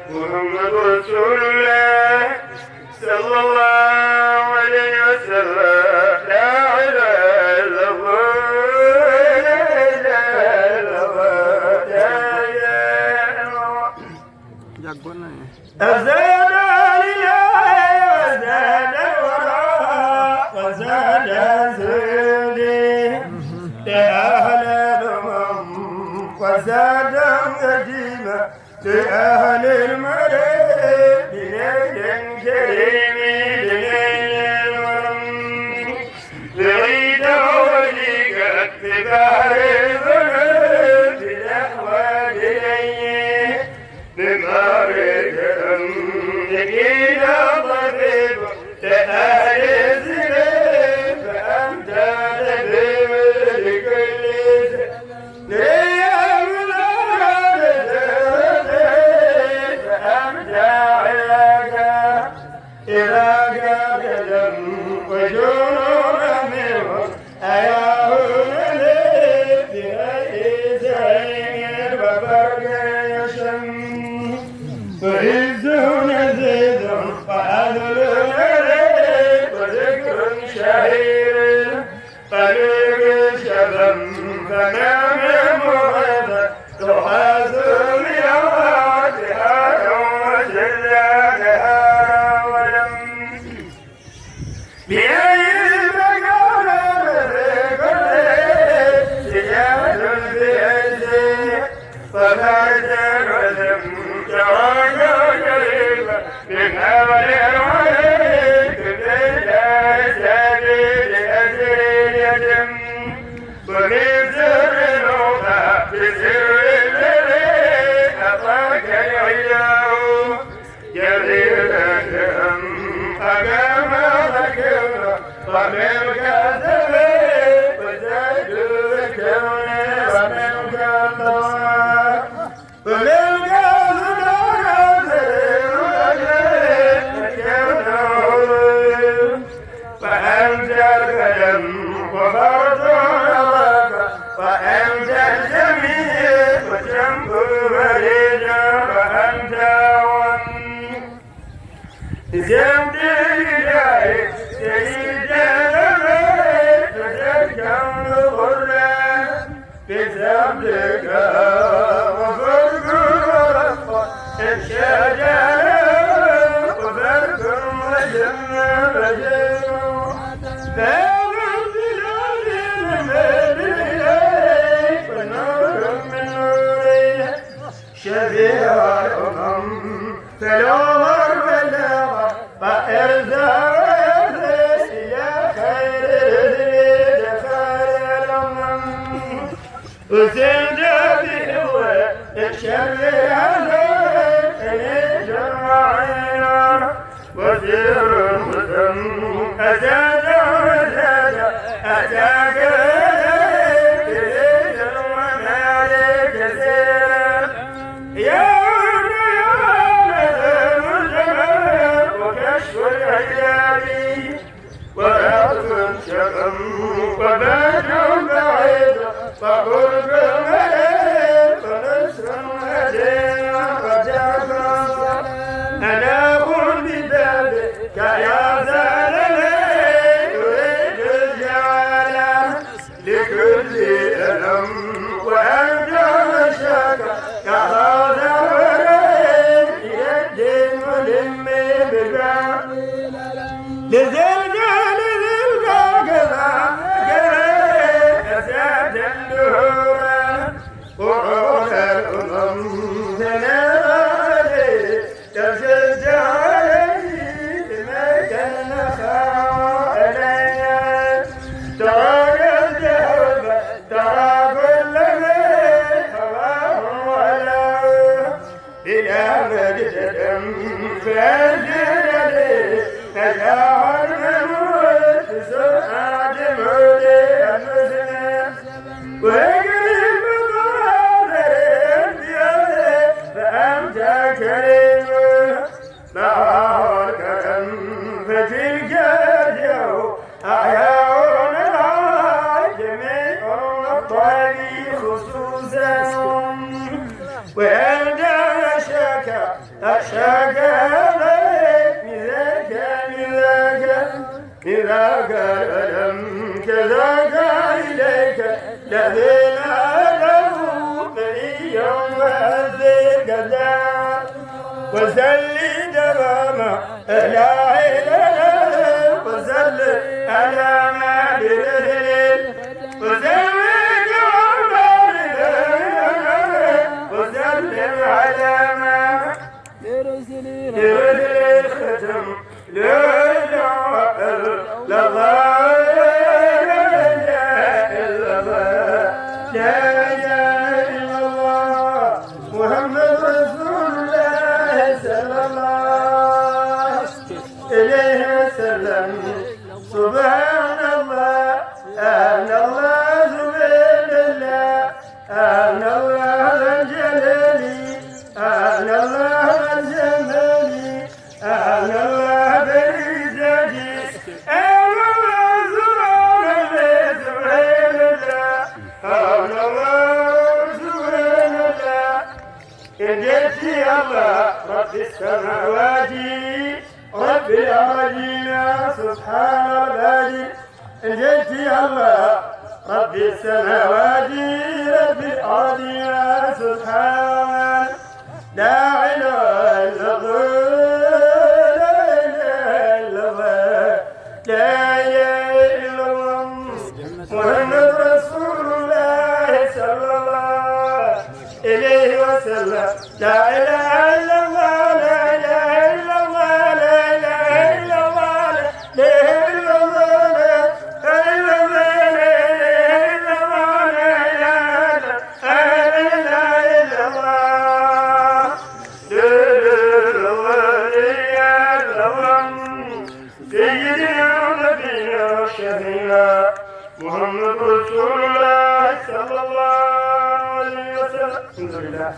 محمد رسول الله صلى الله عليه وسلم. لا إله إلا الله لا إله إلا الله لا إله إلا الله. أزاد لله وزاد الوراء وزاد زودي يا أهل الأمم وزاد قديما لأهل المريض بليل كريم بليل الورم بعيد وجهك في بحر الظلم بالأحوال إليه بمار الكرم لقيل طبيب لأهل الزلم فأنت لبيب لكل وعزون زيد وعدل نريد وذكر شهير طريق شبم فنام مغيبا تحازم يواتها وجلالها ولم بأي مقام بكل سجاد بأيدي ففاجر وذم جوانا قريبا من أول الوليد بلا سبيل أسر اليتم ومن سر الوفا بسر الذي أعطاك العلاه جزيلا لهم أقام ذكرنا ومن كذبه وزاد الكون ومن كالله ومن فأنت الكلم وفرد نظرك وأنت الجميل وجنب مريجا وأنت زمت الإلهي سيد الأمين تترجم غرا بزمتك وفرق ورفع الشجاع وفرق وجنة وجنة شفيع الأمم فلومر بلغ فإرزاق إلى خير خير الأمم وسند به الشر عليه جمعنا وزير مسلم أزاد وزاد أتاك إليه الممالك كثيرا يا الجمال وكشف الحجاب ورأس شكم وبان بعيد وقرب مليك ونسر هدي وجاكا أنا أقول ببابك يا زلمي أريد الجعالة لكل ألم وأنت مشاكا كهذا وريد يد ملم بباب لزلقة كذا قريب أساد الدهورة وعود الأمم تنادي تزلج علي بما كان خائليا ترى الذهب ترى كل من هواه ولا إلى مجد فجرني نجاح الموت سرعة مولي المسلم وقريب مضارب بيده فأنت كريم معه الكرم فتلك الجو أحياؤنا جميع الطيب خصوصا وأبدأ أشاك بذاك الألم كذاك إليك الذين له بريا وأذيك الدار وسلي دواما لا إله وسلي على ما بذل وسلي دواما وسلم على ما يرسل الختم لا إله إلا الله لا إله إلا الله لا إله إلا الله محمد رسول الله صلى الله إليه وسلم سبحان الله أن الله سبحان الله أن الله الجلال أن الله الجمال أن الله بالعزة أن الله سبحان الله أن الله سبحان الله إن جئت الله رب السماوات رب الأرضين سبحان الباري إن جئت الله رب السماوات رب الأرضين سبحان لا إله إلا الله لا إله إلا الله محمد رسول الله صلى الله إليه وسلم لا إله إلا الله لا إله إلا الله لا إله إلا الله لا إله إلا الله سيدنا ونبينا وشفينا محمد رسول الله صلى الله عليه وسلم الحمد لله